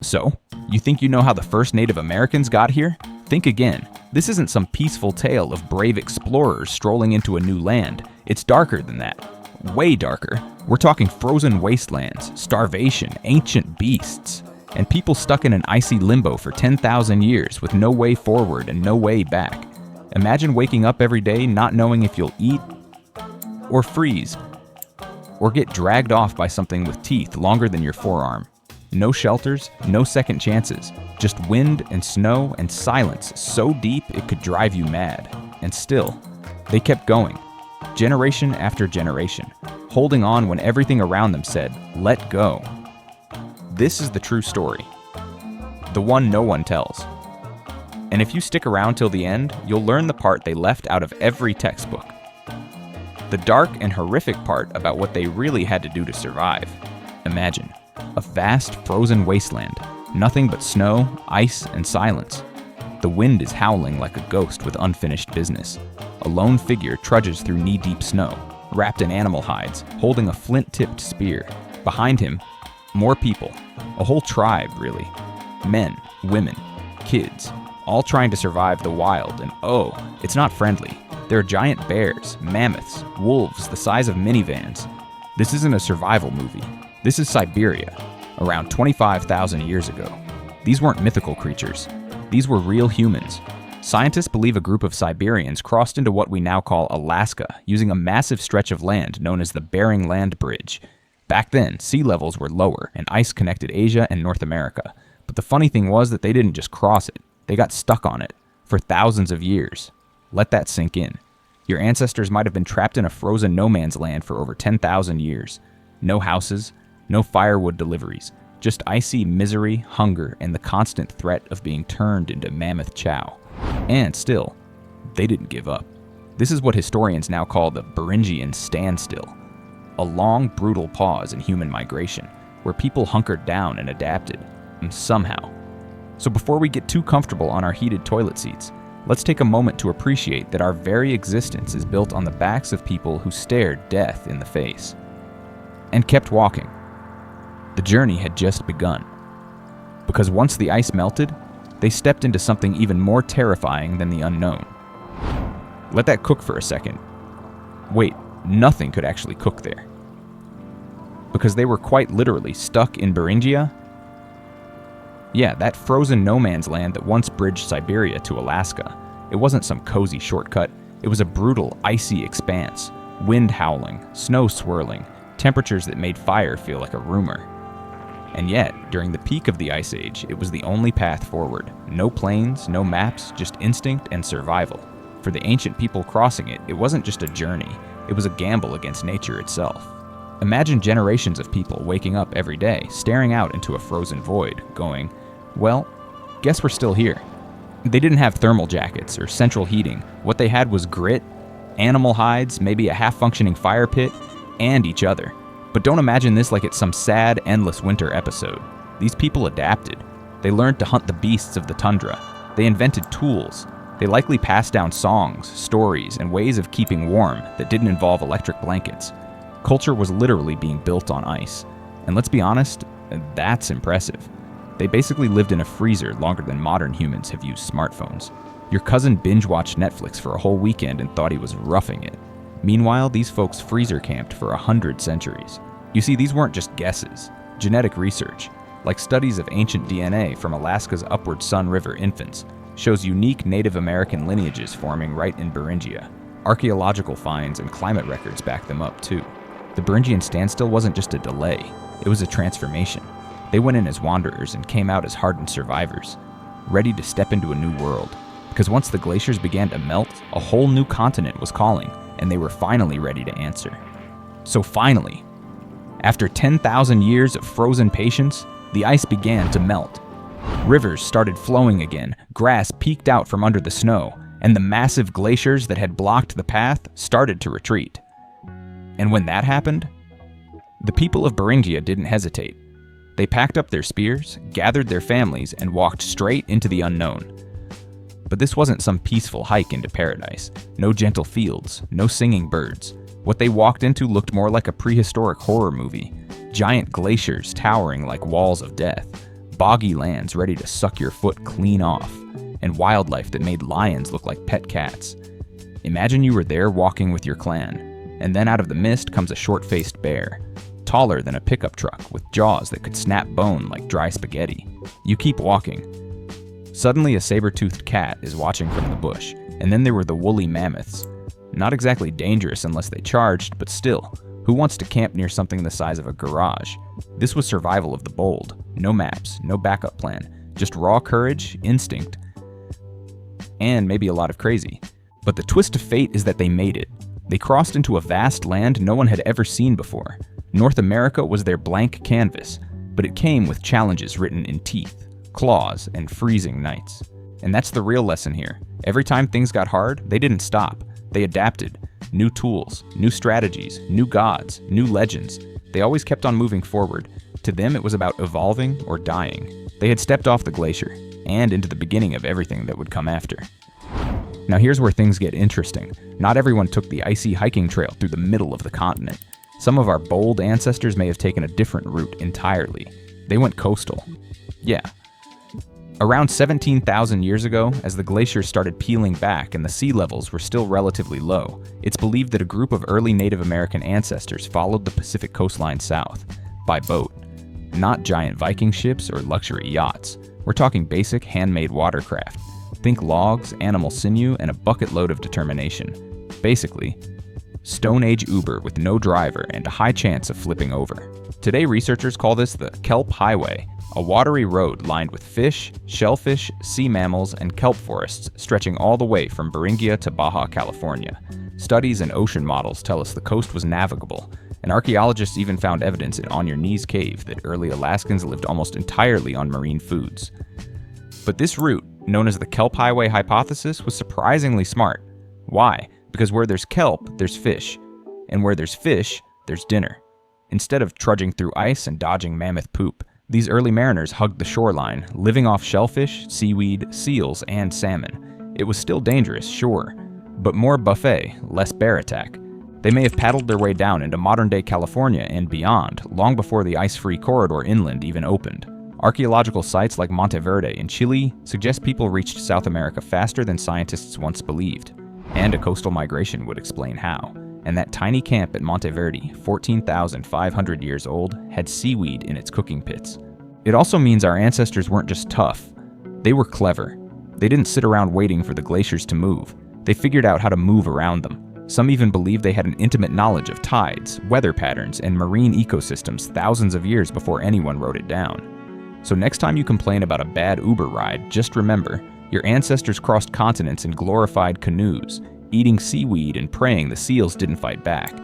So, you think you know how the first Native Americans got here? Think again. This isn't some peaceful tale of brave explorers strolling into a new land. It's darker than that. Way darker. We're talking frozen wastelands, starvation, ancient beasts, and people stuck in an icy limbo for 10,000 years with no way forward and no way back. Imagine waking up every day not knowing if you'll eat or freeze or get dragged off by something with teeth longer than your forearm. No shelters, no second chances, just wind and snow and silence so deep it could drive you mad. And still, they kept going, generation after generation, holding on when everything around them said, "Let go." This is the true story, the one no one tells. And if you stick around till the end, you'll learn the part they left out of every textbook. The dark and horrific part about what they really had to do to survive. Imagine a vast frozen wasteland, nothing but snow, ice, and silence. The wind is howling like a ghost with unfinished business. A lone figure trudges through knee-deep snow, wrapped in animal hides, holding a flint-tipped spear. Behind him, more people, a whole tribe, really. Men, women, kids, all trying to survive the wild, and oh, it's not friendly. There are giant bears, mammoths, wolves the size of minivans. This isn't a survival movie. This is Siberia, around 25,000 years ago. These weren't mythical creatures. These were real humans. Scientists believe a group of Siberians crossed into what we now call Alaska using a massive stretch of land known as the Bering Land Bridge. Back then, sea levels were lower and ice connected Asia and North America. But the funny thing was that they didn't just cross it. They got stuck on it for thousands of years. Let that sink in. Your ancestors might have been trapped in a frozen no man's land for over 10,000 years. No houses, no firewood deliveries, just icy misery, hunger, and the constant threat of being turned into mammoth chow. And still, they didn't give up. This is what historians now call the Beringian standstill, a long, brutal pause in human migration, where people hunkered down and adapted, somehow. So before we get too comfortable on our heated toilet seats, let's take a moment to appreciate that our very existence is built on the backs of people who stared death in the face and kept walking. The journey had just begun. Because once the ice melted, they stepped into something even more terrifying than the unknown. Let that cook for a second. Wait, nothing could actually cook there. Because they were quite literally stuck in Beringia. Yeah, that frozen no man's land that once bridged Siberia to Alaska. It wasn't some cozy shortcut. It was a brutal, icy expanse. Wind howling, snow swirling, temperatures that made fire feel like a rumor. And yet, during the peak of the Ice Age, it was the only path forward. No planes, no maps, just instinct and survival. For the ancient people crossing it, it wasn't just a journey. It was a gamble against nature itself. Imagine generations of people waking up every day, staring out into a frozen void, going, well, guess we're still here. They didn't have thermal jackets or central heating. What they had was grit, animal hides, maybe a half-functioning fire pit, and each other. But don't imagine this like it's some sad, endless winter episode. These people adapted. They learned to hunt the beasts of the tundra. They invented tools. They likely passed down songs, stories, and ways of keeping warm that didn't involve electric blankets. Culture was literally being built on ice. And let's be honest, that's impressive. They basically lived in a freezer longer than modern humans have used smartphones. Your cousin binge-watched Netflix for a whole weekend and thought he was roughing it. Meanwhile, these folks freezer camped for 100 centuries. You see, these weren't just guesses. Genetic research, like studies of ancient DNA from Alaska's Upward Sun River infants, shows unique Native American lineages forming right in Beringia. Archaeological finds and climate records back them up, too. The Beringian standstill wasn't just a delay, it was a transformation. They went in as wanderers and came out as hardened survivors, ready to step into a new world. Because once the glaciers began to melt, a whole new continent was calling, and they were finally ready to answer. So finally, after 10,000 years of frozen patience, the ice began to melt. Rivers started flowing again, grass peeked out from under the snow, and the massive glaciers that had blocked the path started to retreat. And when that happened, the people of Beringia didn't hesitate. They packed up their spears, gathered their families, and walked straight into the unknown. But this wasn't some peaceful hike into paradise. No gentle fields, no singing birds. What they walked into looked more like a prehistoric horror movie. Giant glaciers towering like walls of death. boggy lands ready to suck your foot clean off, and wildlife that made lions look like pet cats. Imagine you were there walking with your clan, and then out of the mist comes a short-faced bear, taller than a pickup truck with jaws that could snap bone like dry spaghetti. You keep walking. Suddenly a saber-toothed cat is watching from the bush, and then there were the woolly mammoths. Not exactly dangerous unless they charged, but still, who wants to camp near something the size of a garage? This was survival of the bold. No maps, no backup plan, just raw courage, instinct, and maybe a lot of crazy. But the twist of fate is that they made it. They crossed into a vast land no one had ever seen before. North America was their blank canvas, but it came with challenges written in teeth, claws, and freezing nights. And that's the real lesson here. Every time things got hard, they didn't stop. They adapted. New tools, new strategies, new gods, new legends. They always kept on moving forward. To them, it was about evolving or dying. They had stepped off the glacier, and into the beginning of everything that would come after. Now here's where things get interesting. Not everyone took the icy hiking trail through the middle of the continent. Some of our bold ancestors may have taken a different route entirely. They went coastal. Yeah. Around 17,000 years ago, as the glaciers started peeling back and the sea levels were still relatively low, it's believed that a group of early Native American ancestors followed the Pacific coastline south, by boat. Not giant Viking ships or luxury yachts. We're talking basic handmade watercraft. Think logs, animal sinew, and a bucket load of determination. Basically, Stone Age Uber with no driver and a high chance of flipping over. Today, researchers call this the Kelp Highway, a watery road lined with fish, shellfish, sea mammals, and kelp forests stretching all the way from Beringian to Baja California. Studies and ocean models tell us the coast was navigable, and archaeologists even found evidence in On Your Knees Cave that early Alaskans lived almost entirely on marine foods. But this route, known as the Kelp Highway hypothesis, was surprisingly smart. Why? Because where there's kelp, there's fish. And where there's fish, there's dinner. Instead of trudging through ice and dodging mammoth poop, these early mariners hugged the shoreline, living off shellfish, seaweed, seals, and salmon. It was still dangerous, sure, but more buffet, less bear attack. They may have paddled their way down into modern-day California and beyond, long before the ice-free corridor inland even opened. Archaeological sites like Monteverde in Chile suggest people reached South America faster than scientists once believed. And a coastal migration would explain how. And that tiny camp at Monteverde, 14,500 years old, had seaweed in its cooking pits. It also means our ancestors weren't just tough. They were clever. They didn't sit around waiting for the glaciers to move. They figured out how to move around them. Some even believe they had an intimate knowledge of tides, weather patterns, and marine ecosystems thousands of years before anyone wrote it down. So next time you complain about a bad Uber ride, just remember, your ancestors crossed continents in glorified canoes, eating seaweed and praying the seals didn't fight back.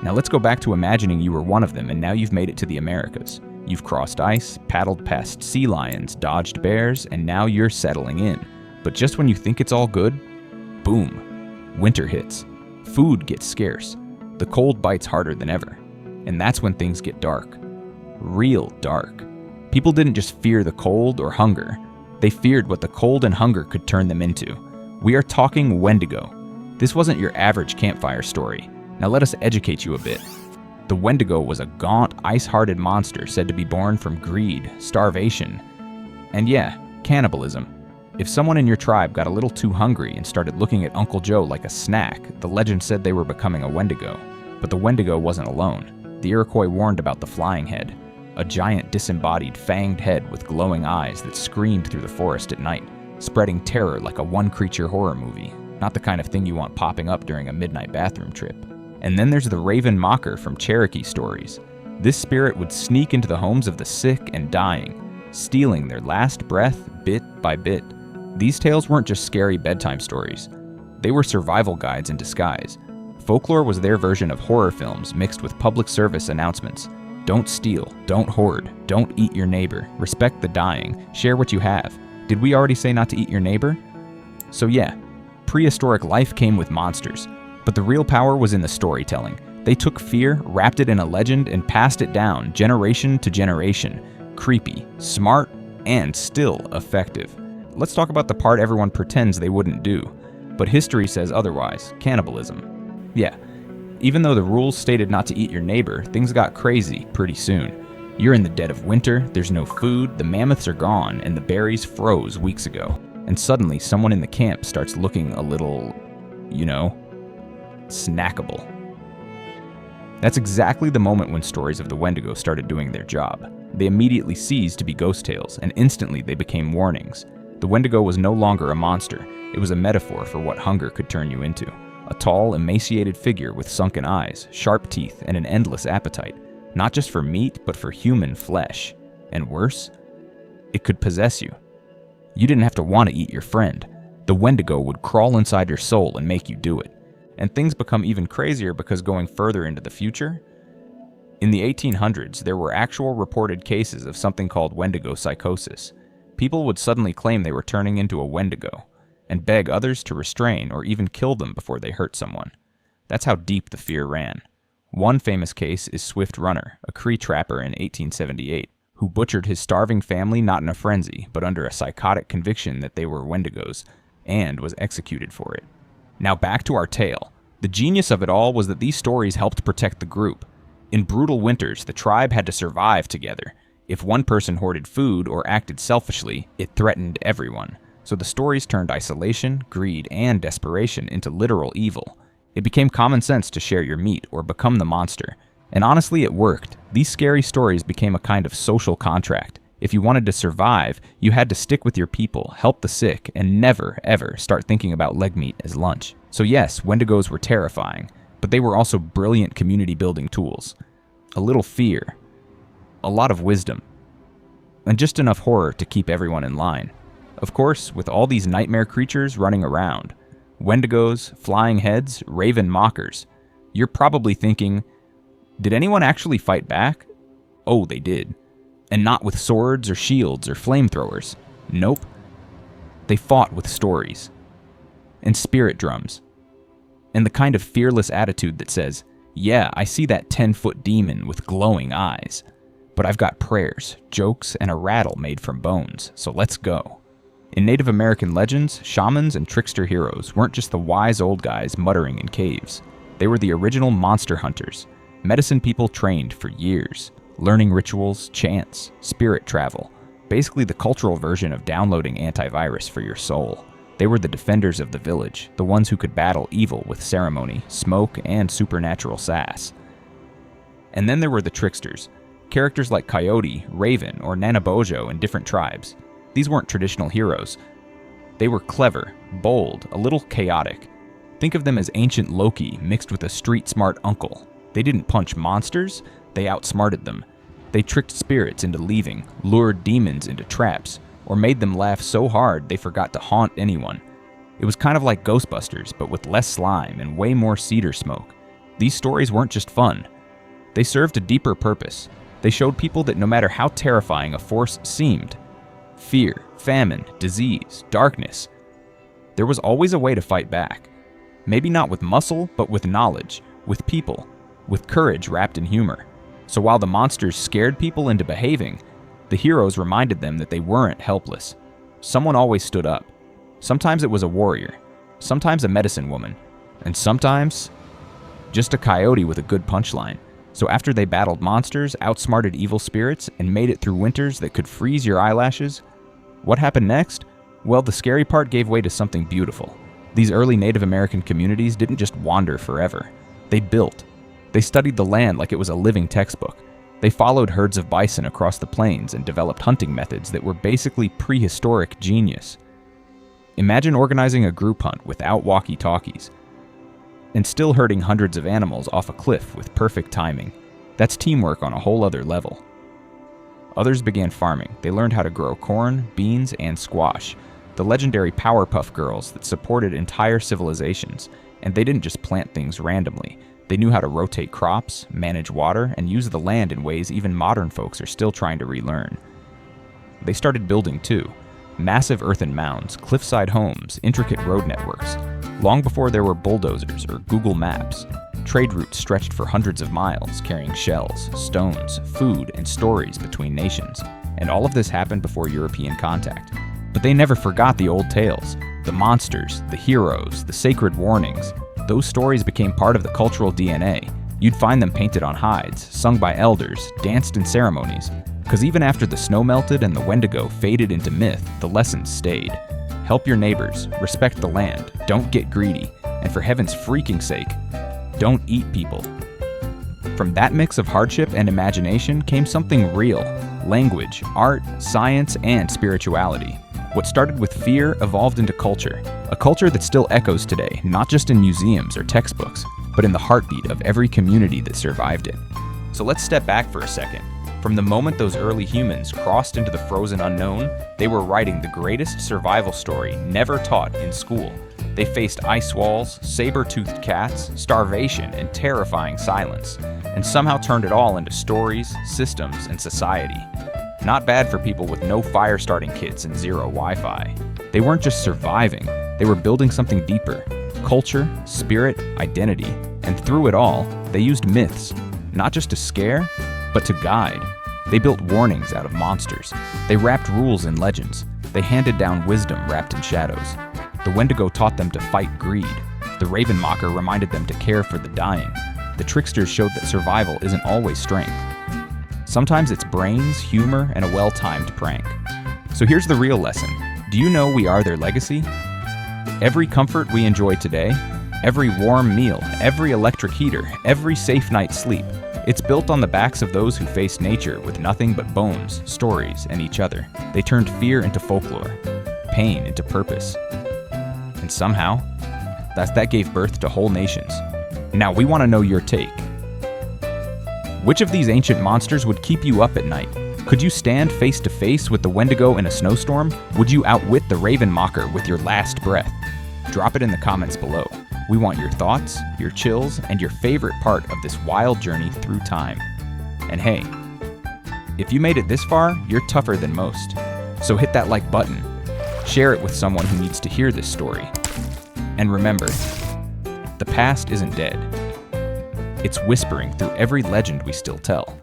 Now let's go back to imagining you were one of them and now you've made it to the Americas. You've crossed ice, paddled past sea lions, dodged bears, and now you're settling in. But just when you think it's all good, boom, winter hits. Food gets scarce. The cold bites harder than ever. And that's when things get dark. Real dark. People didn't just fear the cold or hunger. They feared what the cold and hunger could turn them into. We are talking Wendigo. This wasn't your average campfire story. Now let us educate you a bit. The Wendigo was a gaunt, ice-hearted monster said to be born from greed, starvation, and yeah, cannibalism. If someone in your tribe got a little too hungry and started looking at Uncle Joe like a snack, the legend said they were becoming a Wendigo. But the Wendigo wasn't alone. The Iroquois warned about the flying head, a giant disembodied fanged head with glowing eyes that screamed through the forest at night, spreading terror like a one-creature horror movie. Not the kind of thing you want popping up during a midnight bathroom trip. And then there's the Raven Mocker from Cherokee stories. This spirit would sneak into the homes of the sick and dying, stealing their last breath bit by bit. These tales weren't just scary bedtime stories. They were survival guides in disguise. Folklore was their version of horror films mixed with public service announcements. Don't steal, don't hoard, don't eat your neighbor, respect the dying, share what you have. Did we already say not to eat your neighbor? So yeah, prehistoric life came with monsters, but the real power was in the storytelling. They took fear, wrapped it in a legend, and passed it down generation to generation. Creepy, smart, and still effective. Let's talk about the part everyone pretends they wouldn't do, but history says otherwise, cannibalism. Yeah, even though the rules stated not to eat your neighbor, things got crazy pretty soon. You're in the dead of winter, there's no food, the mammoths are gone, and the berries froze weeks ago. And suddenly, someone in the camp starts looking a little, snackable. That's exactly the moment when stories of the Wendigo started doing their job. They immediately ceased to be ghost tales, and instantly they became warnings. The Wendigo was no longer a monster. It was a metaphor for what hunger could turn you into. A tall, emaciated figure with sunken eyes, sharp teeth, and an endless appetite. Not just for meat, but for human flesh. And worse, it could possess you. You didn't have to want to eat your friend. The Wendigo would crawl inside your soul and make you do it. And things become even crazier because going further into the future, in the 1800s, there were actual reported cases of something called Wendigo psychosis. People would suddenly claim they were turning into a Wendigo, and beg others to restrain or even kill them before they hurt someone. That's how deep the fear ran. One famous case is Swift Runner, a Cree trapper in 1878, who butchered his starving family not in a frenzy, but under a psychotic conviction that they were Wendigos, and was executed for it. Now back to our tale. The genius of it all was that these stories helped protect the group. In brutal winters, the tribe had to survive together. If one person hoarded food or acted selfishly, it threatened everyone. So the stories turned isolation, greed, and desperation into literal evil. It became common sense to share your meat or become the monster. And honestly, it worked. These scary stories became a kind of social contract. If you wanted to survive, you had to stick with your people, help the sick, and never, ever start thinking about leg meat as lunch. So yes, Wendigos were terrifying, but they were also brilliant community-building tools. A little fear, a lot of wisdom, and just enough horror to keep everyone in line. Of course, with all these nightmare creatures running around, Wendigos, flying heads, raven mockers, you're probably thinking, did anyone actually fight back? Oh, they did. And not with swords or shields or flamethrowers. Nope. They fought with stories. And spirit drums. And the kind of fearless attitude that says, yeah, I see that 10-foot demon with glowing eyes. But I've got prayers, jokes, and a rattle made from bones, so let's go. In Native American legends, shamans and trickster heroes weren't just the wise old guys muttering in caves. They were the original monster hunters, medicine people trained for years, learning rituals, chants, spirit travel, basically the cultural version of downloading antivirus for your soul. They were the defenders of the village, the ones who could battle evil with ceremony, smoke, and supernatural sass. And then there were the tricksters, characters like Coyote, Raven, or Nanabojo in different tribes. These weren't traditional heroes. They were clever, bold, a little chaotic. Think of them as ancient Loki mixed with a street-smart uncle. They didn't punch monsters, they outsmarted them. They tricked spirits into leaving, lured demons into traps, or made them laugh so hard they forgot to haunt anyone. It was kind of like Ghostbusters, but with less slime and way more cedar smoke. These stories weren't just fun. They served a deeper purpose. They showed people that no matter how terrifying a force seemed, fear, famine, disease, darkness, there was always a way to fight back. Maybe not with muscle, but with knowledge, with people, with courage wrapped in humor. So while the monsters scared people into behaving, the heroes reminded them that they weren't helpless. Someone always stood up. Sometimes it was a warrior, sometimes a medicine woman, and sometimes just a coyote with a good punchline. So after they battled monsters, outsmarted evil spirits, and made it through winters that could freeze your eyelashes, what happened next? Well, the scary part gave way to something beautiful. These early Native American communities didn't just wander forever. They built. They studied the land like it was a living textbook. They followed herds of bison across the plains and developed hunting methods that were basically prehistoric genius. Imagine organizing a group hunt without walkie-talkies, and still herding hundreds of animals off a cliff with perfect timing. That's teamwork on a whole other level. Others began farming. They learned how to grow corn, beans, and squash, the legendary Powerpuff Girls that supported entire civilizations. And they didn't just plant things randomly. They knew how to rotate crops, manage water, and use the land in ways even modern folks are still trying to relearn. They started building too. Massive earthen mounds, cliffside homes, intricate road networks. Long before there were bulldozers or Google Maps, trade routes stretched for hundreds of miles, carrying shells, stones, food, and stories between nations. And all of this happened before European contact. But they never forgot the old tales, the monsters, the heroes, the sacred warnings. Those stories became part of the cultural DNA, You'd find them painted on hides, sung by elders, danced in ceremonies. Because even after the snow melted and the Wendigo faded into myth, the lessons stayed. Help your neighbors, respect the land, don't get greedy, and for heaven's freaking sake, don't eat people. From that mix of hardship and imagination came something real: language, art, science, and spirituality. What started with fear evolved into culture, a culture that still echoes today, not just in museums or textbooks, but in the heartbeat of every community that survived it. So let's step back for a second. From the moment those early humans crossed into the frozen unknown, they were writing the greatest survival story never taught in school. They faced ice walls, saber-toothed cats, starvation, and terrifying silence, and somehow turned it all into stories, systems, and society. Not bad for people with no fire-starting kits and zero Wi-Fi. They weren't just surviving, they were building something deeper: culture, spirit, identity. And through it all, they used myths, not just to scare, but to guide. They built warnings out of monsters. They wrapped rules in legends. They handed down wisdom wrapped in shadows. The Wendigo taught them to fight greed. The Raven Mocker reminded them to care for the dying. The Tricksters showed that survival isn't always strength. Sometimes it's brains, humor, and a well-timed prank. So here's the real lesson. Do you know we are their legacy? Every comfort we enjoy today, every warm meal, every electric heater, every safe night's sleep, it's built on the backs of those who faced nature with nothing but bones, stories, and each other. They turned fear into folklore, pain into purpose. And somehow, that gave birth to whole nations. Now we want to know your take. Which of these ancient monsters would keep you up at night? Could you stand face to face with the Wendigo in a snowstorm? Would you outwit the Raven Mocker with your last breath? Drop it in the comments below. We want your thoughts, your chills, and your favorite part of this wild journey through time. And hey, if you made it this far, you're tougher than most. So hit that like button. Share it with someone who needs to hear this story. And remember, the past isn't dead. It's whispering through every legend we still tell.